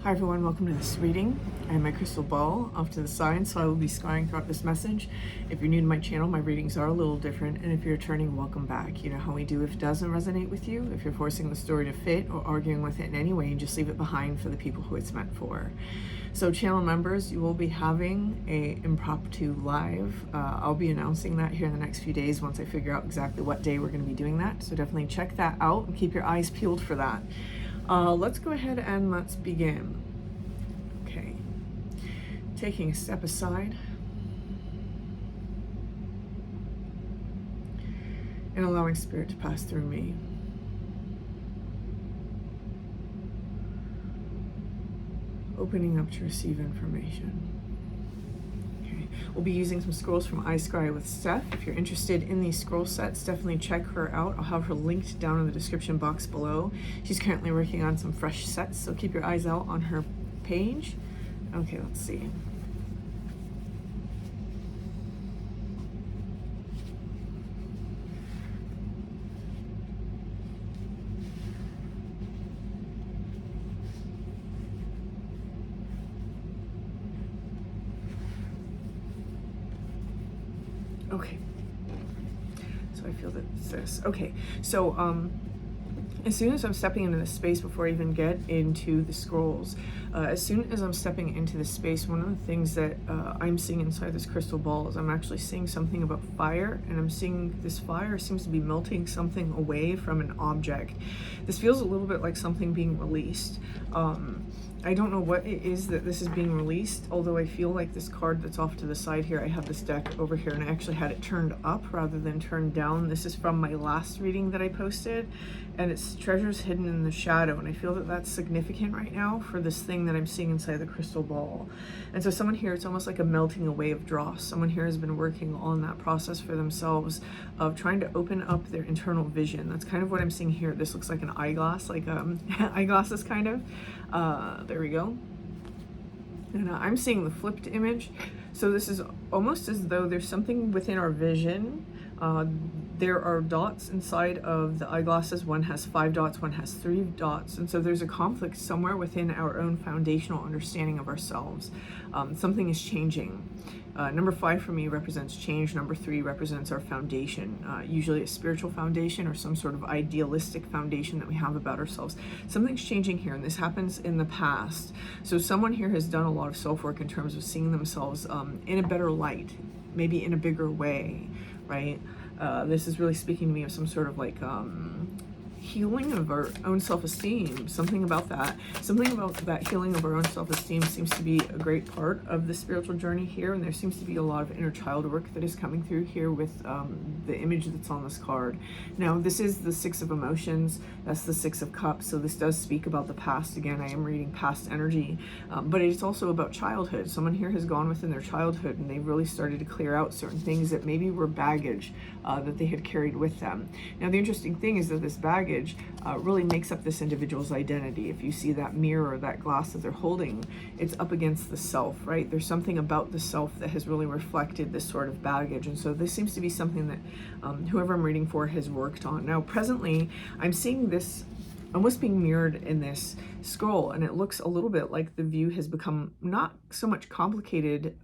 Hi everyone, welcome to this reading. I have my crystal ball off to the side, so I will be scrying throughout this message. If you're new to my channel, my readings are a little different, and if you're returning, welcome back. You know how we do if it doesn't resonate with you. If you're forcing the story to fit or arguing with it in any way, you just leave it behind for the people who it's meant for. So channel members, you will be having a impromptu live. I'll be announcing that here in the next few days once I figure out exactly what day we're going to be doing that. So definitely check that out and keep your eyes peeled for that. Let's go ahead and let's begin. Okay, taking a step aside and allowing Spirit to pass through me. Opening up to receive information. Okay, we'll be using some scrolls from I Scry with Steph. If you're interested in these scroll sets, definitely check her out. I'll have her linked down in the description box below. She's currently working on some fresh sets, so keep your eyes out on her page. Okay, let's see. Okay, so I feel that it's this. Okay, so as soon as I'm stepping into this space, before I even get into the scrolls, as soon as I'm stepping into this space, one of the things that I'm seeing inside this crystal ball is I'm actually seeing something about fire, and I'm seeing this fire seems to be melting something away from an object. This feels a little bit like something being released. I don't know what it is that this is being released, although I feel like this card that's off to the side here, I have this deck over here and I actually had it turned up rather than turned down. This is from my last reading that I posted, and it's treasures hidden in the shadow, and I feel that that's significant right now for this thing that I'm seeing inside the crystal ball. And so someone here, it's almost like a melting away of dross. Someone here has been working on that process for themselves of trying to open up their internal vision. That's kind of what I'm seeing here. This looks like an eyeglass, like eyeglasses kind of. There we go. And I'm seeing the flipped image. So this is almost as though there's something within our vision. There are dots inside of the eyeglasses. One has 5 dots, one has 3 dots. And so there's a conflict somewhere within our own foundational understanding of ourselves. Something is changing. Number 5 for me represents change. Number 3 represents our foundation, usually a spiritual foundation or some sort of idealistic foundation that we have about ourselves. Something's changing here, and this happens in the past. So someone here has done a lot of self-work in terms of seeing themselves in a better light, maybe in a bigger way, right? This is really speaking to me of some sort of like healing of our own self-esteem. Something about that healing of our own self-esteem seems to be a great part of the spiritual journey here, and there seems to be a lot of inner child work that is coming through here with the image that's on this card. Now this is the 6 of emotions, that's the 6 of cups, so this does speak about the past. Again, I am reading past energy, but it's also about childhood. Someone here has gone within their childhood and they've really started to clear out certain things that maybe were baggage that they had carried with them. Now the interesting thing is that this baggage really makes up this individual's identity. If you see that mirror, that glass that they're holding, it's up against the self, right? There's something about the self that has really reflected this sort of baggage. And so this seems to be something that whoever I'm reading for has worked on. Now, presently, I'm seeing this almost being mirrored in this scroll, and it looks a little bit like the view has become not so much complicated,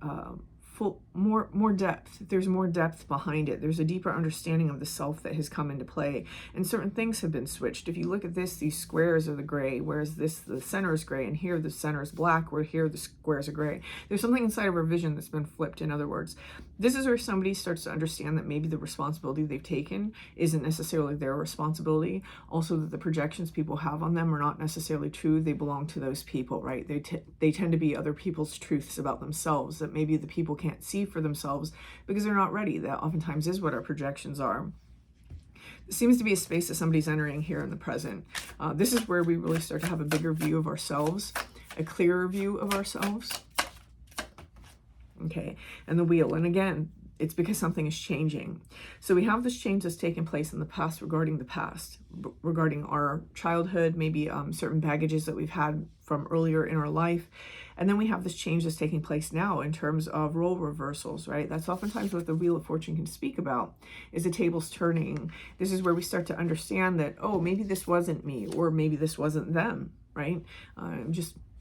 more depth. There's more depth behind it. There's a deeper understanding of the self that has come into play, and certain things have been switched. If you look at this, these squares are the gray, whereas this, the center is gray, and here the center is black, where here the squares are gray. There's something inside of our vision that's been flipped. In other words, this is where somebody starts to understand that maybe the responsibility they've taken isn't necessarily their responsibility. Also, that the projections people have on them are not necessarily true. They belong to those people, right? They tend to be other people's truths about themselves that maybe the people can't see for themselves because they're not ready. That oftentimes is what our projections are. It seems to be a space that somebody's entering here in the present. This is where we really start to have a bigger view of ourselves, a clearer view of ourselves. Okay, and the wheel, and again, it's because something is changing. So we have this change that's taken place in the past, regarding our childhood, maybe certain baggages that we've had from earlier in our life. And then we have this change that's taking place now in terms of role reversals, right? That's oftentimes what the Wheel of Fortune can speak about, is the tables turning. This is where we start to understand that, oh, maybe this wasn't me, or maybe this wasn't them, right?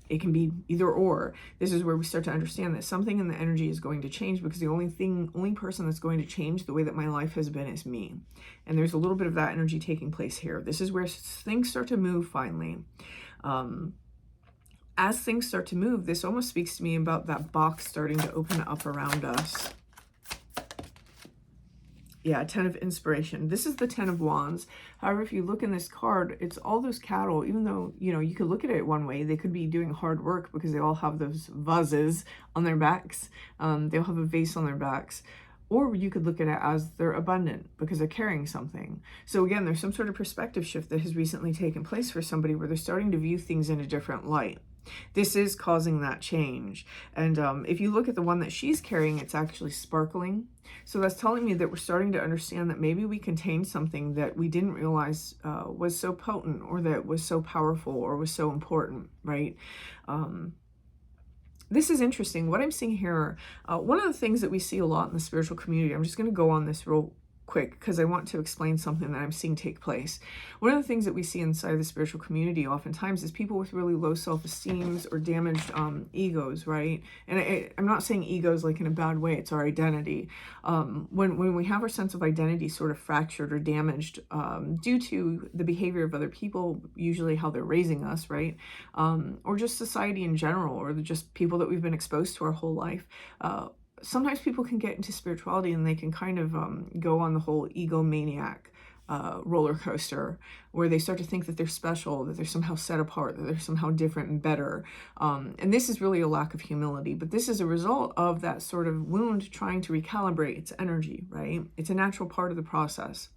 It can be either or. This is where we start to understand that something in the energy is going to change, because the only person that's going to change the way that my life has been is me. And there's a little bit of that energy taking place here. This is where things start to move finally. As things start to move, this almost speaks to me about that box starting to open up around us. Yeah, 10 of Inspiration. This is the 10 of Wands. However, if you look in this card, it's all those cattle, even though, you know, you could look at it one way. They could be doing hard work because they all have those vases on their backs. They'll have a vase on their backs. Or you could look at it as they're abundant because they're carrying something. So again, there's some sort of perspective shift that has recently taken place for somebody where they're starting to view things in a different light. This is causing that change. And if you look at the one that she's carrying, it's actually sparkling. So that's telling me that we're starting to understand that maybe we contained something that we didn't realize was so potent, or that was so powerful, or was so important, right? This is interesting. What I'm seeing here, one of the things that we see a lot in the spiritual community, I'm just going to go on this real quick because I want to explain something that I'm seeing take place. One of the things that we see inside the spiritual community oftentimes is people with really low self-esteems or damaged egos, right? And I'm not saying egos like in a bad way, it's our identity. When we have our sense of identity sort of fractured or damaged due to the behavior of other people, usually how they're raising us, right? Or just society in general, or just people that we've been exposed to our whole life. Sometimes people can get into spirituality and they can kind of go on the whole egomaniac roller coaster, where they start to think that they're special, that they're somehow set apart, that they're somehow different and better. And this is really a lack of humility, but this is a result of that sort of wound trying to recalibrate its energy, right? It's a natural part of the process.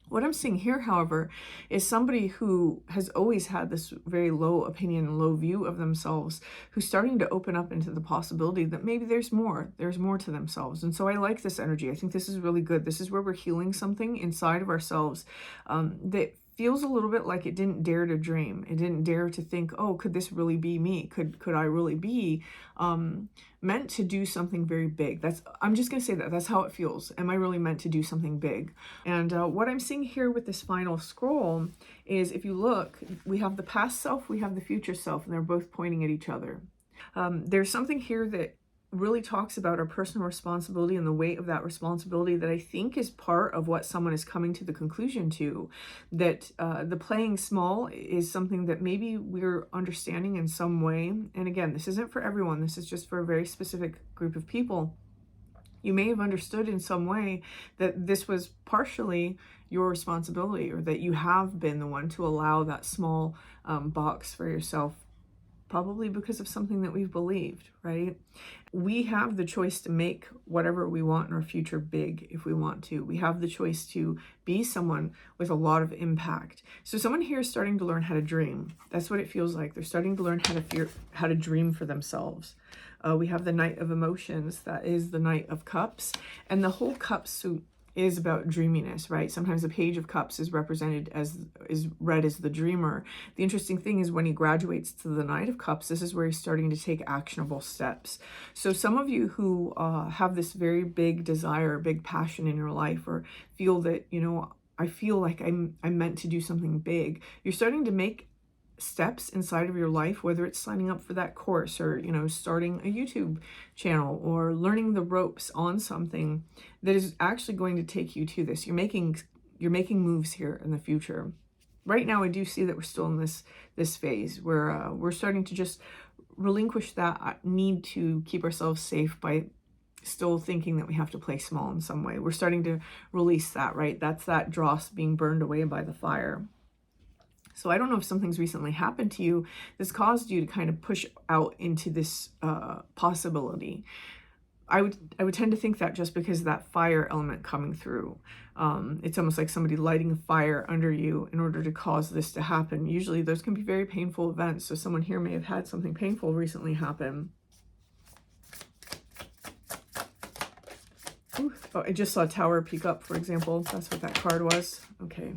What I'm seeing here, however, is somebody who has always had this very low opinion and low view of themselves, who's starting to open up into the possibility that maybe there's more to themselves. And so I like this energy. I think this is really good. This is where we're healing something inside of ourselves that feels a little bit like it didn't dare to dream. It didn't dare to think, oh, could this really be me? Could I really be meant to do something very big? I'm just going to say that's how it feels. Am I really meant to do something big? And what I'm seeing here with this final scroll is, if you look, we have the past self, we have the future self, and they're both pointing at each other. There's something here that really talks about our personal responsibility and the weight of that responsibility that I think is part of what someone is coming to the conclusion to, that the playing small is something that maybe we're understanding in some way. And again, this isn't for everyone. This is just for a very specific group of people. You may have understood in some way that this was partially your responsibility, or that you have been the one to allow that small box for yourself, probably because of something that we've believed, right? We have the choice to make whatever we want in our future big if we want to. We have the choice to be someone with a lot of impact. So someone here is starting to learn how to dream. That's what it feels like. They're starting to learn how to dream for themselves. We have the Knight of Emotions. That is the Knight of Cups. And the whole cup suit is about dreaminess, right? Sometimes the Page of Cups is represented is read as the dreamer. The interesting thing is, when he graduates to the Knight of Cups, this is where he's starting to take actionable steps. So some of you who have this very big desire, big passion in your life, or feel that, you know, I feel like I'm meant to do something big, you're starting to make steps inside of your life, whether it's signing up for that course, or, you know, starting a YouTube channel, or learning the ropes on something that is actually going to take you to this. You're making moves here in the future. Right now, I do see that we're still in this phase where we're starting to just relinquish that need to keep ourselves safe by still thinking that we have to play small in some way. We're starting to release that, right? That's that dross being burned away by the fire. So I don't know if something's recently happened to you that's caused you to kind of push out into this possibility. I would tend to think that just because of that fire element coming through. It's almost like somebody lighting a fire under you in order to cause this to happen. Usually those can be very painful events. So someone here may have had something painful recently happen. Ooh, oh, I just saw Tower peek up, for example. That's what that card was. Okay.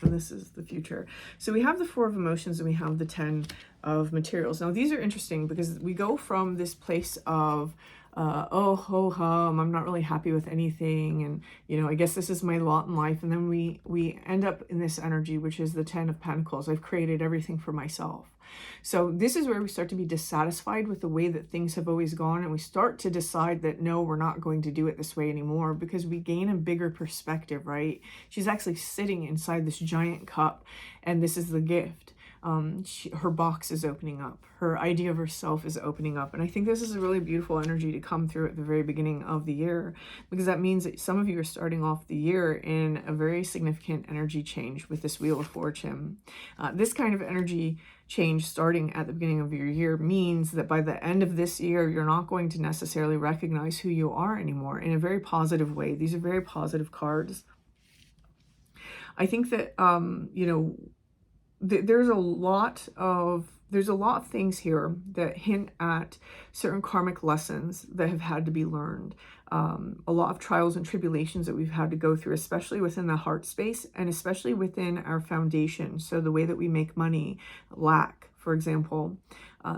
And this is the future. So we have the Four of Emotions and we have the 10 of Materials. Now these are interesting because we go from this place of oh ho hum, I'm not really happy with anything, and you know, I guess this is my lot in life. And then we end up in this energy, which is the 10 of Pentacles. I've created everything for myself. So this is where we start to be dissatisfied with the way that things have always gone, and we start to decide that no, we're not going to do it this way anymore, because we gain a bigger perspective, right? She's actually sitting inside this giant cup, and this is the gift. Her box is opening up. Her idea of herself is opening up. And I think this is a really beautiful energy to come through at the very beginning of the year, because that means that some of you are starting off the year in a very significant energy change with this Wheel of Fortune. This kind of energy change starting at the beginning of your year means that by the end of this year, you're not going to necessarily recognize who you are anymore in a very positive way. These are very positive cards. I think that, you know, there's a lot of things here that hint at certain karmic lessons that have had to be learned. A lot of trials and tribulations that we've had to go through, especially within the heart space and especially within our foundation. So the way that we make money, lack, for example.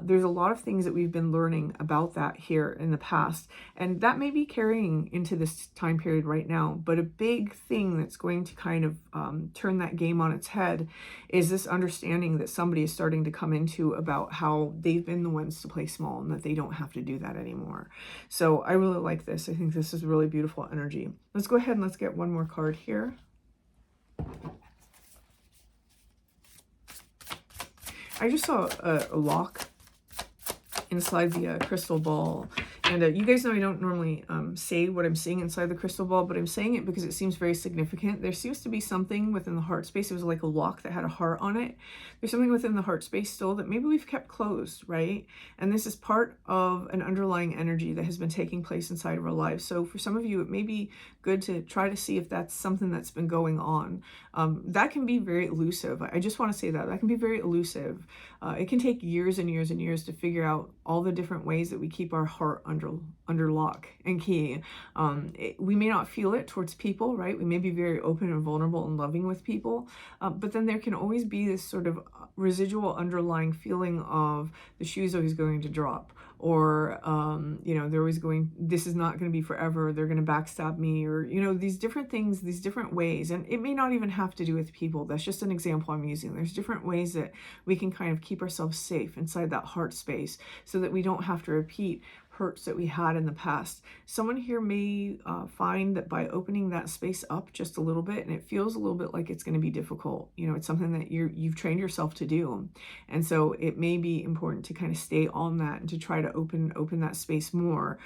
There's a lot of things that we've been learning about that here in the past, and that may be carrying into this time period right now. But a big thing that's going to kind of turn that game on its head is this understanding that somebody is starting to come into about how they've been the ones to play small and that they don't have to do that anymore. So I really like this. I think this is really beautiful energy. Let's go ahead and let's get one more card here. I just saw a lock inside the crystal ball, and you guys know I don't normally say what I'm seeing inside the crystal ball, but I'm saying it because it seems very significant. There seems to be something within the heart space. It was like a lock that had a heart on it. There's something within the heart space still that maybe we've kept closed, right? And this is part of an underlying energy that has been taking place inside of our lives. So for some of you, it may be good to try to see if that's something that's been going on. That can be very elusive. I just want to say that can be very elusive. It can take years and years and years to figure out all the different ways that we keep our heart under lock and key. We may not feel it towards people, right? We may be very open and vulnerable and loving with people, but then there can always be this sort of residual underlying feeling of the shoe's always going to drop, or you know, they're always going, this is not going to be forever, they're going to backstab me, or you know, these different things, these different ways. And it may not even have to do with people. That's just an example I'm using. There's different ways that we can kind of keep ourselves safe inside that heart space so that we don't have to repeat hurts that we had in the past. Someone here may find that by opening that space up just a little bit, and it feels a little bit like it's going to be difficult, you know, it's something that you've trained yourself to do, and so it may be important to kind of stay on that and to try to open that space more.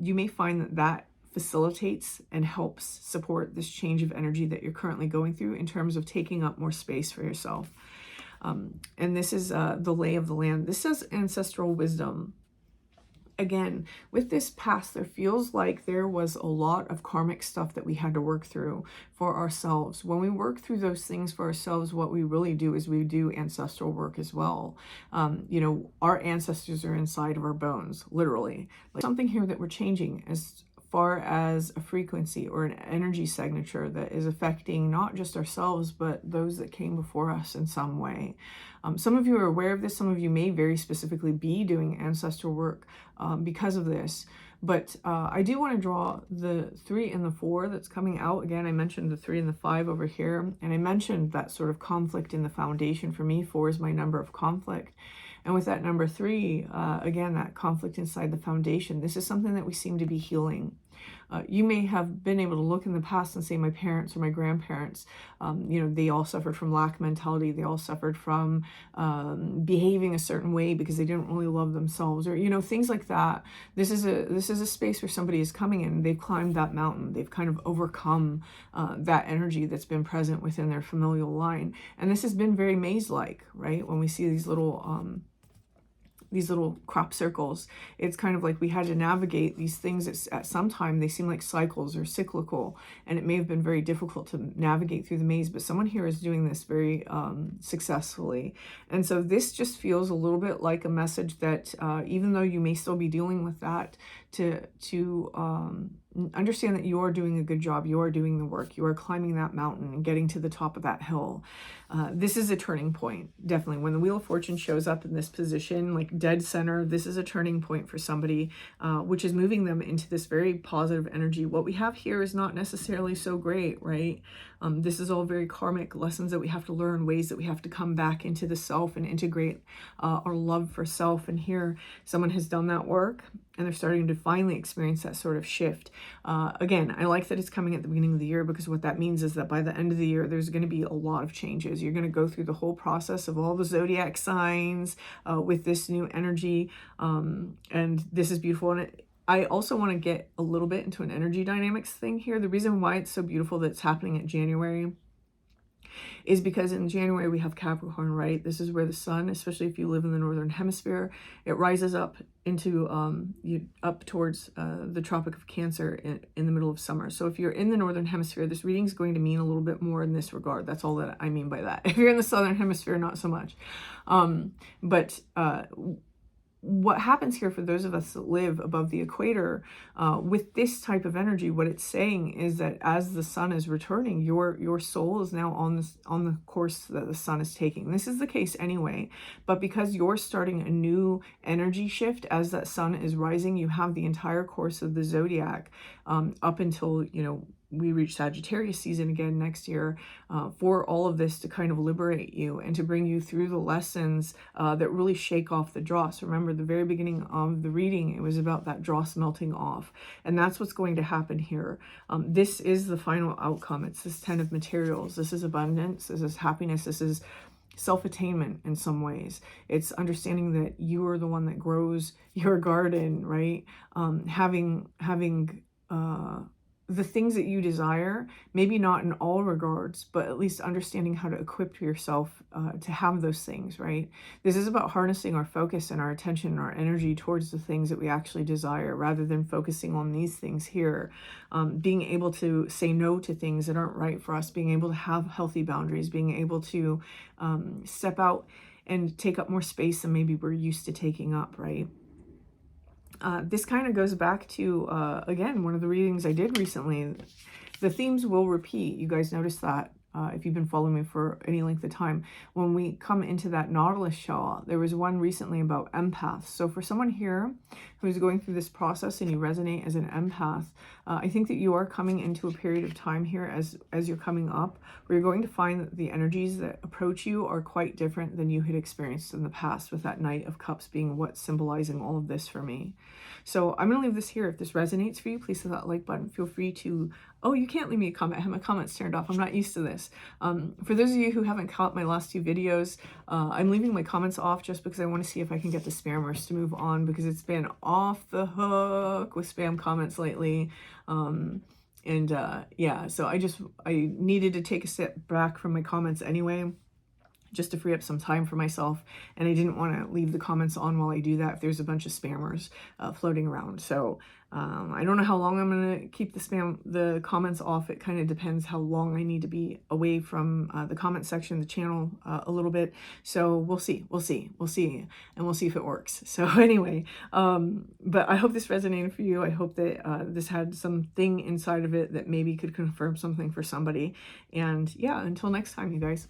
You may find that facilitates and helps support this change of energy that you're currently going through in terms of taking up more space for yourself. And this is the lay of the land. This says ancestral wisdom. Again, with this past, there feels like there was a lot of karmic stuff that we had to work through for ourselves. When we work through those things for ourselves, what we really do is we do ancestral work as well. You know, our ancestors are inside of our bones, literally. Like something here that we're changing as far as a frequency or an energy signature that is affecting not just ourselves, but those that came before us in some way. Some of you are aware of this. Some of you may very specifically be doing ancestral work because of this. But I do want to draw the 3 and the 4 that's coming out. Again, I mentioned the 3 and the 5 over here. And I mentioned that sort of conflict in the foundation. For me, 4 is my number of conflict. And with that number 3, again, that conflict inside the foundation, this is something that we seem to be healing. You may have been able to look in the past and say, my parents or my grandparents, you know, they all suffered from lack mentality. They all suffered from behaving a certain way because they didn't really love themselves, or, you know, things like that. This is a space where somebody is coming in. They've climbed that mountain. They've kind of overcome that energy that's been present within their familial line. And this has been very maze-like, right? When we see these little crop circles, it's kind of like we had to navigate these things at some time. They seem like cycles or cyclical, and it may have been very difficult to navigate through the maze, but someone here is doing this very successfully. And so this just feels a little bit like a message that even though you may still be dealing with that, to understand that you are doing a good job. You are doing the work. You are climbing that mountain and getting to the top of that hill. This is a turning point, definitely. When the Wheel of Fortune shows up in this position, like dead center, this is a turning point for somebody, which is moving them into this very positive energy. What we have here is not necessarily so great, right? This is all very karmic lessons that we have to learn, ways that we have to come back into the self and integrate our love for self. And here, someone has done that work, and they're starting to finally experience that sort of shift. Again, I like that it's coming at the beginning of the year, because what that means is that by the end of the year, there's going to be a lot of changes. You're going to go through the whole process of all the zodiac signs with this new energy, and this is beautiful. And I also want to get a little bit into an energy dynamics thing here. The reason why it's so beautiful that it's happening in January is because in January we have Capricorn, right? This is where the sun, especially if you live in the northern hemisphere, it rises up into up towards the Tropic of Cancer in the middle of summer. So if you're in the northern hemisphere, this reading is going to mean a little bit more in this regard. That's all that I mean by that. If you're in the southern hemisphere, not so much. What happens here for those of us that live above the equator with this type of energy, what it's saying is that as the sun is returning, your soul is now on the course that the sun is taking. This is the case anyway, but because you're starting a new energy shift as that sun is rising, you have the entire course of the zodiac up until, we reach Sagittarius season again next year, for all of this to kind of liberate you and to bring you through the lessons that really shake off the dross. Remember, the very beginning of the reading, it was about that dross melting off. And that's what's going to happen here. This is the final outcome. It's this 10 of materials. This is abundance. This is happiness. This is self-attainment in some ways. It's understanding that you are the one that grows your garden, right? Having the things that you desire, maybe not in all regards, but at least understanding how to equip yourself to have those things, right? This is about harnessing our focus and our attention and our energy towards the things that we actually desire, rather than focusing on these things here. Being able to say no to things that aren't right for us, being able to have healthy boundaries, being able to step out and take up more space than maybe we're used to taking up, right? This kind of goes back to, again, one of the readings I did recently. The themes will repeat. You guys notice that if you've been following me for any length of time. When we come into that Nautilus shell, there was one recently about empaths. So for someone here who's going through this process and you resonate as an empath, I think that you are coming into a period of time here as you're coming up, where you're going to find that the energies that approach you are quite different than you had experienced in the past, with that Knight of Cups being what's symbolizing all of this for me. So I'm going to leave this here. If this resonates for you, please hit that like button. Feel free to, oh, you can't leave me a comment. I have my comments turned off. I'm not used to this. For those of you who haven't caught my last two videos, I'm leaving my comments off just because I want to see if I can get the spammers to move on, because it's been off the hook with spam comments lately. Yeah, so I needed to take a step back from my comments anyway, just to free up some time for myself, and I didn't want to leave the comments on while I do that if there's a bunch of spammers floating around. So I don't know how long I'm going to keep the comments off. It kind of depends how long I need to be away from the comment section of the channel a little bit. So we'll see, and we'll see if it works. So anyway, but I hope this resonated for you. I hope that this had something inside of it that maybe could confirm something for somebody. And yeah, until next time, you guys.